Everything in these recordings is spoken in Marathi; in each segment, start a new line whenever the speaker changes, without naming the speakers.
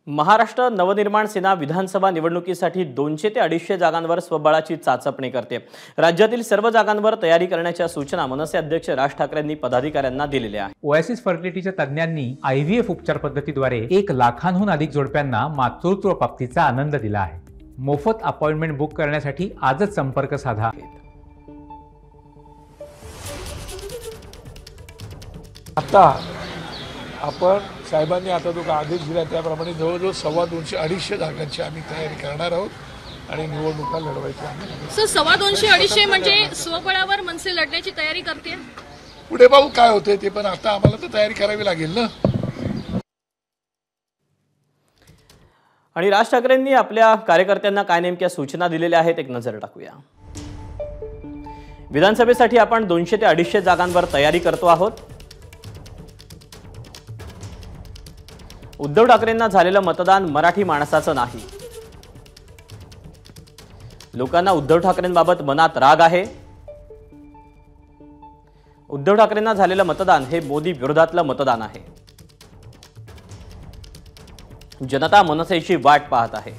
महाराष्ट्र नवनिर्माण सेना विधानसभा निवडणुकीसाठी 200 ते 250 जागांवर स्वबळाची चाचपणी करते। राज्यातील सर्व जागांवर तयारी करण्याच्या सूचना मनसे अध्यक्ष राज ठाकरेंनी पदाधिकाऱ्यांना दिलेल्या आहेत।
ओएसिस फर्टिलिटीच्या तज्ञांनी IVF उपचार पद्धतीद्वारे 1 लाखांहून अधिक जोडप्यांना मातृत्व प्राप्तीचा आनंद दिला आहे। मोफत अपॉइंटमेंट बुक करण्यासाठी आजच संपर्क साधा।
आता आपण साहेबांनी आता जो आदेश दिला त्याप्रमाणे जवळजवळ 250-250 जागांची आम्ही तयारी करणार आहोत आणि निवडणुका लढवायच्या आहेत।
सर 250-250 म्हणजे स्वबळावर मनसे लढण्याची तयारी करते।
पुढे भाऊ काय होते ते पण आता आम्हाला तर तयारी करावी लागेल ना।
आणि राज ठाकरेंनी आपल्या कार्यकर्त्यांना काय नेमक्या सूचना दिलेल्या आहेत एक नजर टाकूया। विधानसभेसाठी आपण 200 ते 250 जागांवर तयारी करतो आहोत। उद्धव ठाकरेंना झालेलं मतदान मराठी माणसाचं नाही। लोकांना उद्धव ठाकरेंबाबत मनात राग आहे। उद्धव ठाकरेंना झालेलं मतदान हे मोदी विरोधातलं मतदान आहे। जनता मनसेची वाट पाहत आहे।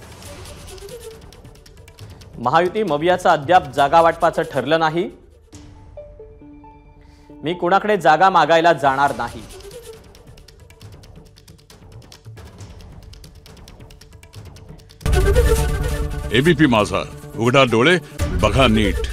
महायुती मवियाचं अद्याप जागा वाटपाचं ठरलं नाही। मी कोणाकडे जागा मागायला जाणार नाही।
एबीपी माझा, उघडा डोळे बघा नीट।